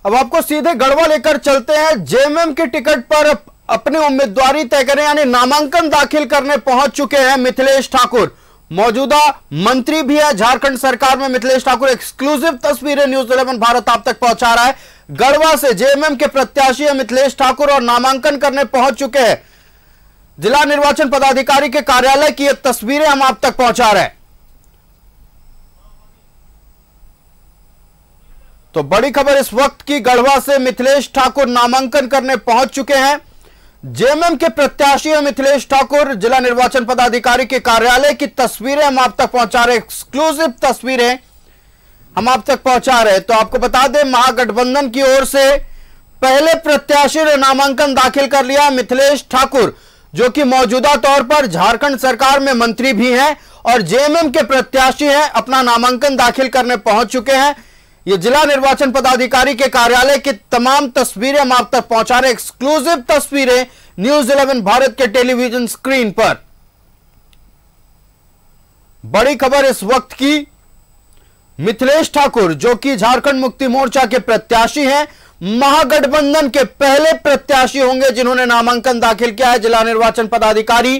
अब आपको सीधे गढ़वा लेकर चलते हैं। जेएमएम की टिकट पर अपनी उम्मीदवारी तय करें यानी नामांकन दाखिल करने पहुंच चुके हैं मिथिलेश ठाकुर। मौजूदा मंत्री भी है झारखंड सरकार में मिथिलेश ठाकुर। एक्सक्लूसिव तस्वीरें न्यूज 11 भारत आप तक पहुंचा रहा है। गढ़वा से जेएमएम के प्रत्याशी है मिथिलेश ठाकुर और नामांकन करने पहुंच चुके हैं। जिला निर्वाचन पदाधिकारी के कार्यालय की ये तस्वीरें हम आप तक पहुंचा रहे हैं। तो बड़ी खबर इस वक्त की, गढ़वा से मिथिलेश ठाकुर नामांकन करने पहुंच चुके हैं। जेएमएम के प्रत्याशी है मिथिलेश ठाकुर। जिला निर्वाचन पदाधिकारी के कार्यालय की तस्वीरें हम आप तक पहुंचा रहे हैं। एक्सक्लूसिव तस्वीरें हम आप तक पहुंचा रहे हैं। तो आपको बता दें, महागठबंधन की ओर से पहले प्रत्याशी ने नामांकन दाखिल कर लिया। मिथिलेश ठाकुर जो कि मौजूदा तौर पर झारखंड सरकार में मंत्री भी हैं और जेएमएम के प्रत्याशी हैं, अपना नामांकन दाखिल करने पहुंच चुके हैं। ये जिला निर्वाचन पदाधिकारी के कार्यालय की तमाम तस्वीरें हम आप तक पहुंचा रहे हैं। एक्सक्लूसिव तस्वीरें न्यूज 11 भारत के टेलीविजन स्क्रीन पर। बड़ी खबर इस वक्त की, मिथिलेश ठाकुर जो कि झारखंड मुक्ति मोर्चा के प्रत्याशी हैं, महागठबंधन के पहले प्रत्याशी होंगे जिन्होंने नामांकन दाखिल किया है। जिला निर्वाचन पदाधिकारी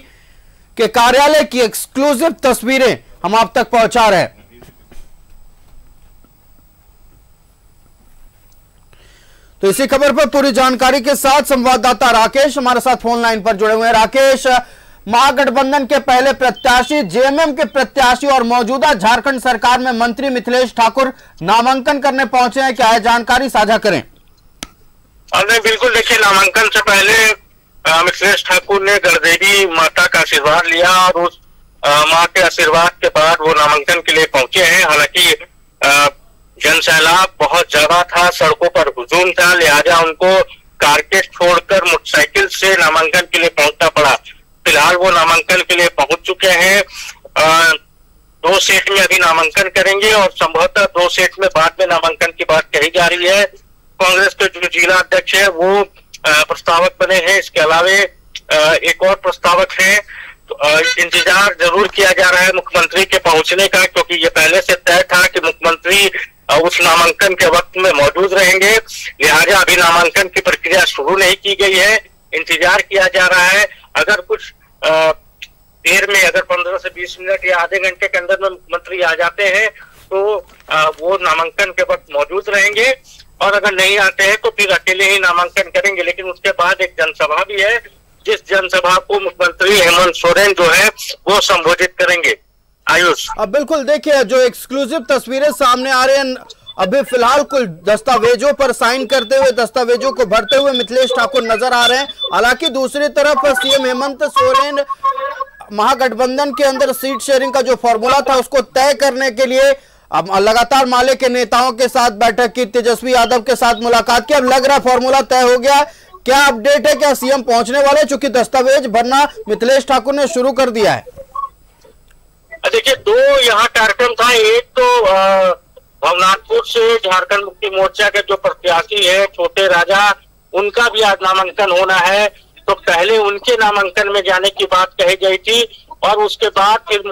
के कार्यालय की एक्सक्लूसिव तस्वीरें हम आप तक पहुंचा रहे हैं। तो इसी खबर पर पूरी जानकारी के साथ संवाददाता राकेश हमारे साथ फोन लाइन पर जुड़े हुए हैं। राकेश, महागठबंधन के पहले प्रत्याशी, जेएमएम के प्रत्याशी और मौजूदा झारखंड सरकार में मंत्री मिथिलेश ठाकुर नामांकन करने पहुंचे हैं, क्या है जानकारी साझा करें? नहीं, बिल्कुल। देखिए, नामांकन से पहले मिथिलेश ठाकुर ने गणदेवी माता का आशीर्वाद लिया और उस मां के आशीर्वाद के बाद वो नामांकन के लिए पहुंचे हैं। हालांकि जनसैलाब बहुत ज्यादा था, सड़कों पर हुजूम था, लिहाजा उनको कारकेट छोड़कर मोटरसाइकिल से नामांकन के लिए पहुंचना पड़ा। फिलहाल वो नामांकन के लिए पहुंच चुके हैं। 2 सेट में अभी नामांकन करेंगे और संभवतः 2 सेट में बाद में नामांकन की बात कही जा रही है। कांग्रेस के जो जिला अध्यक्ष है वो प्रस्तावक बने हैं। इसके अलावा एक और प्रस्तावक है। तो इंतजार जरूर किया जा रहा है मुख्यमंत्री के पहुंचने का, क्योंकि ये पहले से तय था कि मुख्यमंत्री उस नामांकन के वक्त में मौजूद रहेंगे। लिहाजा अभी नामांकन की प्रक्रिया शुरू नहीं की गई है, इंतजार किया जा रहा है। अगर कुछ देर में, अगर 15 से 20 मिनट या आधे घंटे के अंदर में मुख्यमंत्री आ जाते हैं तो वो नामांकन के वक्त मौजूद रहेंगे, और अगर नहीं आते हैं तो फिर अकेले ही नामांकन करेंगे। लेकिन उसके बाद एक जनसभा भी है, जिस जनसभा को मुख्यमंत्री हेमंत सोरेन जो है वो संबोधित करेंगे। आयुष, अब बिल्कुल देखिए, जो एक्सक्लूसिव तस्वीरें सामने आ रहे हैं, अभी फिलहाल कुल दस्तावेजों पर साइन करते हुए, दस्तावेजों को भरते हुए मिथिलेश ठाकुर नजर आ रहे हैं। हालांकि दूसरी तरफ सीएम हेमंत सोरेन महागठबंधन के अंदर सीट शेयरिंग का जो फॉर्मूला था उसको तय करने के लिए अब लगातार माले के नेताओं के साथ बैठक की, तेजस्वी यादव के साथ मुलाकात की। अब लग रहा फॉर्मूला तय हो गया। क्या अपडेट है, क्या सीएम पहुंचने वाले, चूंकि दस्तावेज भरना मिथिलेश ठाकुर ने शुरू कर दिया है? देखिए, 2 यहाँ कार्यक्रम था। एक तो भवनाथपुर से झारखंड मुक्ति मोर्चा के जो प्रत्याशी है छोटे राजा, उनका भी आज नामांकन होना है। तो पहले उनके नामांकन में जाने की बात कही गई थी और उसके बाद फिर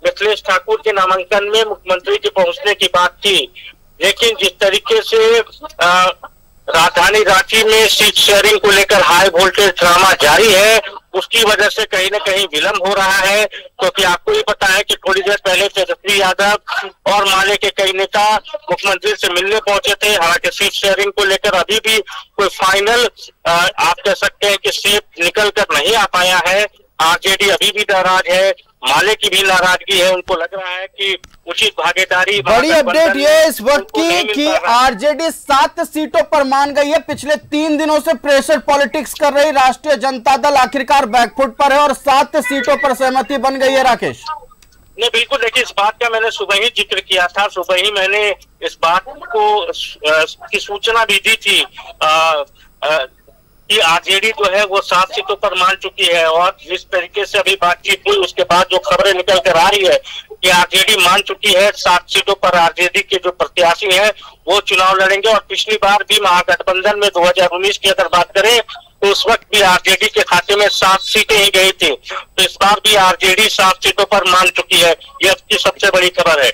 मिथिलेश ठाकुर के नामांकन में मुख्यमंत्री के पहुंचने की बात थी। लेकिन जिस तरीके से राजधानी रांची में सीट शेयरिंग को लेकर हाई वोल्टेज ड्रामा जारी है, उसकी वजह से कहीं न कहीं विलंब हो रहा है। क्योंकि आपको ये पता है कि थोड़ी देर पहले तेजस्वी यादव और माले के कई नेता मुख्यमंत्री से मिलने पहुंचे थे। हालांकि सीट शेयरिंग को लेकर अभी भी कोई फाइनल आप कह सकते हैं कि सीट निकल कर नहीं आ पाया है। आरजेडी अभी भी नाराज है, माले की भी नाराजगी है। उनको लग रहा है कि उचित भागीदारी। बड़ी अपडेट ये इस वक्त की कि आरजेडी 7 सीटों पर मान गई है। पिछले 3 दिनों से प्रेशर पॉलिटिक्स कर रही राष्ट्रीय जनता दल आखिरकार बैकफुट पर है और 7 सीटों पर सहमति बन गई है। राकेश, नहीं, बिल्कुल। देखिए, इस बात का मैंने सुबह ही जिक्र किया था। सुबह ही मैंने इस बात को की सूचना भी दी थी कि आरजेडी जो है वो 7 सीटों पर मान चुकी है। और जिस तरीके से अभी बातचीत हुई उसके बाद जो खबरें निकल कर आ रही है कि आरजेडी मान चुकी है 7 सीटों पर। आरजेडी के जो प्रत्याशी हैं वो चुनाव लड़ेंगे। और पिछली बार भी महागठबंधन में 2019 की अगर बात करें तो उस वक्त भी आरजेडी के खाते में 7 सीटें ही गई थी। तो इस बार भी आरजेडी 7 सीटों पर मान चुकी है। यह सबसे बड़ी खबर है।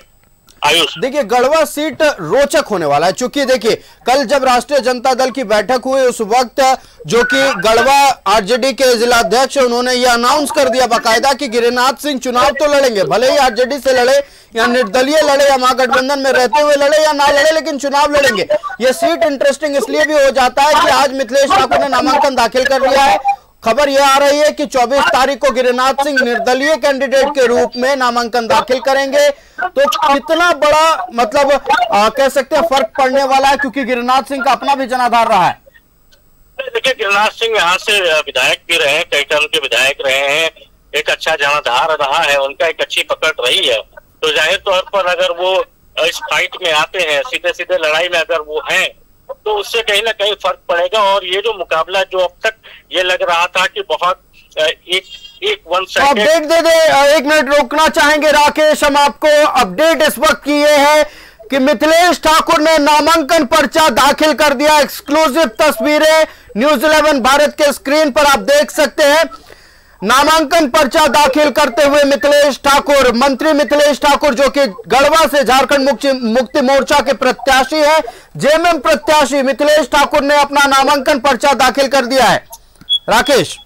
आयुष, देखिए गढ़वा सीट रोचक होने वाला है, चूंकि देखिए कल जब राष्ट्रीय जनता दल की बैठक हुई उस वक्त जो कि गढ़वा आरजेडी के जिला अध्यक्ष उन्होंने ये अनाउंस कर दिया बाकायदा कि गिरिनाथ सिंह चुनाव तो लड़ेंगे, भले ही आरजेडी से लड़े या निर्दलीय लड़े या महागठबंधन में रहते हुए लड़े या ना लड़े, लेकिन चुनाव लड़ेंगे। ये सीट इंटरेस्टिंग इसलिए भी हो जाता है कि आज मिथिलेश ठाकुर ने नामांकन दाखिल कर लिया है। खबर यह आ रही है कि 24 तारीख को गिरिनाथ सिंह निर्दलीय कैंडिडेट के रूप में नामांकन दाखिल करेंगे। तो कितना बड़ा मतलब कह सकते हैं फर्क पड़ने वाला है, क्योंकि गिरिनाथ सिंह का अपना भी जनाधार रहा है। देखिए गिरिनाथ सिंह यहाँ से विधायक भी रहे, कई टर्म के विधायक रहे हैं, एक अच्छा जनाधार रहा है, उनका एक अच्छी पकड़ रही है। तो जाहिर तौर पर अगर वो इस फाइट में आते हैं, सीधे सीधे लड़ाई में अगर वो हैं, तो उससे कहीं ना कहीं फर्क पड़ेगा। और ये जो मुकाबला जो अब तक ये लग रहा था कि बहुत एक वन साइड अपडेट दे दे, 1 मिनट रोकना चाहेंगे राकेश, हम आपको अपडेट इस वक्त की ये है कि मिथिलेश ठाकुर ने नामांकन पर्चा दाखिल कर दिया। एक्सक्लूसिव तस्वीरें न्यूज़ 11 भारत के स्क्रीन पर आप देख सकते हैं। नामांकन पर्चा दाखिल करते हुए मिथिलेश ठाकुर, मंत्री मिथिलेश ठाकुर जो कि गढ़वा से झारखंड मुक्ति मोर्चा के प्रत्याशी है, जेएमएम प्रत्याशी मिथिलेश ठाकुर ने अपना नामांकन पर्चा दाखिल कर दिया है। राकेश,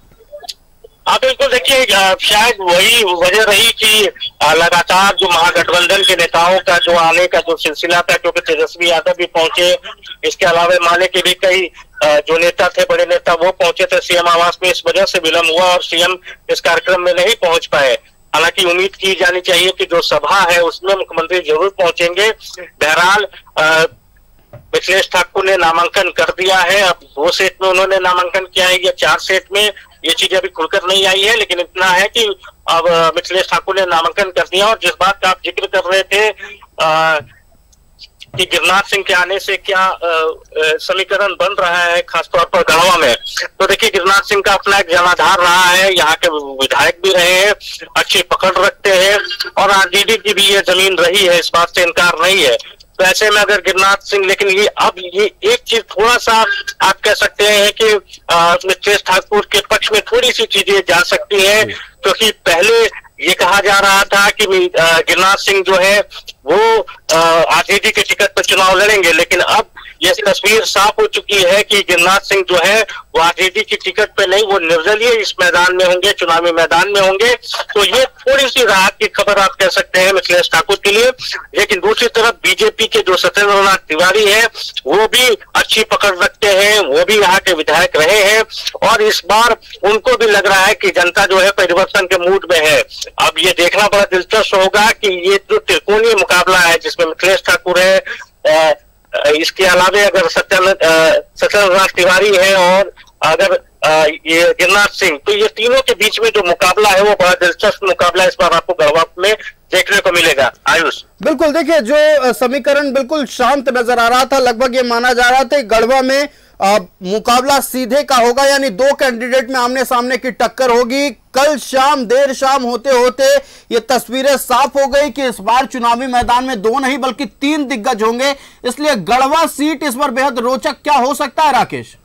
हाँ बिल्कुल, देखिए शायद वही वजह रही कि लगातार जो महागठबंधन के नेताओं का जो आने का जो सिलसिला था, क्योंकि तेजस्वी यादव भी पहुंचे, इसके अलावा माले के भी कई जो नेता थे, बड़े नेता, वो पहुंचे थे सीएम आवास में। इस वजह से विलंब हुआ और सीएम इस कार्यक्रम में नहीं पहुंच पाए। हालांकि उम्मीद की जानी चाहिए कि जो सभा है उसमें मुख्यमंत्री जरूर पहुंचेंगे। बहरहाल मिथिलेश ठाकुर ने नामांकन कर दिया है। अब 2 सेट में उन्होंने नामांकन किया है या 4 सेट में, ये चीज अभी खुलकर नहीं आई है, लेकिन इतना है कि अब मिथिलेश ठाकुर ने नामांकन कर दिया। और जिस बात का आप जिक्र कर रहे थे कि गिरिनाथ सिंह के आने से क्या समीकरण बन रहा है खासतौर पर गढ़वा में, तो देखिए गिरिनाथ सिंह का अपना एक जनाधार रहा है, यहाँ के विधायक भी रहे हैं, अच्छी पकड़ रखते हैं और आरजेडी की भी ये जमीन रही है, इस बात से इनकार नहीं है। तो ऐसे में अगर गिरिनाथ सिंह, लेकिन ये अब ये एक चीज थोड़ा सा आप कह सकते हैं कि मिथिलेश ठाकुर के पक्ष में थोड़ी सी चीजें जा सकती हैं, क्योंकि पहले ये कहा जा रहा था कि गिरिनाथ सिंह जो है वो आरजेडी के टिकट पर चुनाव लड़ेंगे, लेकिन अब ये तस्वीर साफ हो चुकी है कि गिरिनाथ सिंह जो है वो आरजेडी की टिकट पे नहीं, वो निर्दलीय इस मैदान में होंगे, चुनावी मैदान में होंगे। तो ये थोड़ी सी राहत की खबर आप कह सकते हैं मिथिलेश ठाकुर के लिए। लेकिन दूसरी तरफ बीजेपी के जो सत्येंद्रनाथ तिवारी है वो भी अच्छी पकड़ रखते हैं, वो भी यहाँ के विधायक रहे हैं और इस बार उनको भी लग रहा है कि जनता जो है परिवर्तन के मूड में है। अब ये देखना बड़ा दिलचस्प होगा कि ये जो त्रिकोणीय मुकाबला है जिसमें मिथिलेश ठाकुर है, इसके अलावा अगर सत्येंद्रनाथ तिवारी है और अगर ये गिरिनाथ सिंह, तो ये तीनों के बीच में जो मुकाबला है वो बड़ा दिलचस्प मुकाबला इस बार आपको गढ़वा में देखने को मिलेगा। आयुष, बिल्कुल, देखिए जो समीकरण बिल्कुल शांत नजर आ रहा था, लगभग ये माना जा रहा था गढ़वा में मुकाबला सीधे का होगा, यानी 2 कैंडिडेट में आमने सामने की टक्कर होगी। कल शाम देर शाम होते होते ये तस्वीरें साफ हो गई कि इस बार चुनावी मैदान में 2 नहीं बल्कि 3 दिग्गज होंगे, इसलिए गढ़वा सीट इस बार बेहद रोचक क्या हो सकता है राकेश?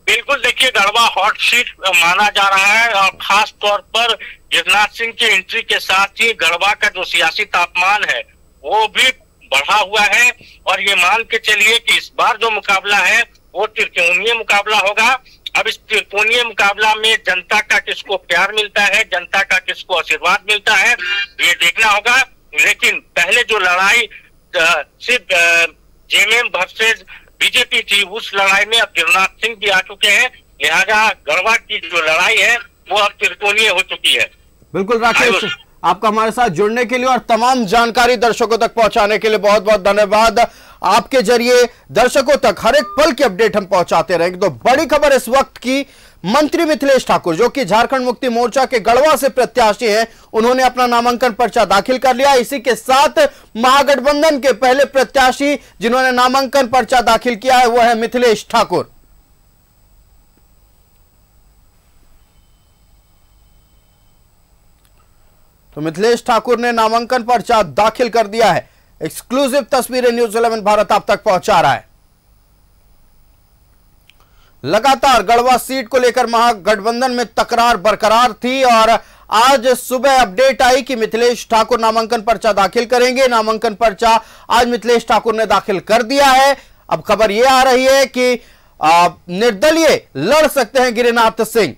बिल्कुल, देखिए गढ़वा हॉट सीट माना जा रहा है और खास तौर पर गिरिनाथ सिंह की एंट्री के साथ ही गढ़वा का जो सियासी तापमान है वो भी बढ़ा हुआ है और ये मान के चलिए कि इस बार जो मुकाबला है वो त्रिकोणीय मुकाबला होगा। अब इस त्रिकोणीय मुकाबला में जनता का किसको प्यार मिलता है, जनता का किसको आशीर्वाद मिलता है, ये देखना होगा। लेकिन पहले जो लड़ाई सिर्फ जेएमएम वर्सेस बीजेपी थी, उस लड़ाई में अब गिरिनाथ सिंह भी आ चुके हैं, लिहाजा गढ़वा की जो लड़ाई है वो अब त्रिकोणीय हो चुकी है। बिल्कुल राकेश, आपका हमारे साथ जुड़ने के लिए और तमाम जानकारी दर्शकों तक पहुंचाने के लिए बहुत बहुत धन्यवाद। आपके जरिए दर्शकों तक हर एक पल की अपडेट हम पहुंचाते रहेंगे। तो बड़ी खबर इस वक्त की, मंत्री मिथिलेश ठाकुर जो कि झारखंड मुक्ति मोर्चा के गढ़वा से प्रत्याशी हैं, उन्होंने अपना नामांकन पर्चा दाखिल कर लिया। इसी के साथ महागठबंधन के पहले प्रत्याशी जिन्होंने नामांकन पर्चा दाखिल किया है वह है मिथिलेश ठाकुर। तो मिथिलेश ठाकुर ने नामांकन पर्चा दाखिल कर दिया है। एक्सक्लूसिव तस्वीरें न्यूज़ 11 भारत आप तक पहुंचा रहा है। लगातार गढ़वा सीट को लेकर महागठबंधन में तकरार बरकरार थी और आज सुबह अपडेट आई कि मिथिलेश ठाकुर नामांकन पर्चा दाखिल करेंगे। नामांकन पर्चा आज मिथिलेश ठाकुर ने दाखिल कर दिया है। अब खबर यह आ रही है कि निर्दलीय लड़ सकते हैं Girinath Singh.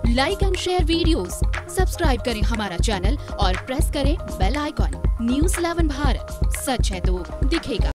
Like and share videos, subscribe करें हमारा चैनल और प्रेस करें बेल आइकॉन। न्यूज़ 11 भारत, सच है तो दिखेगा।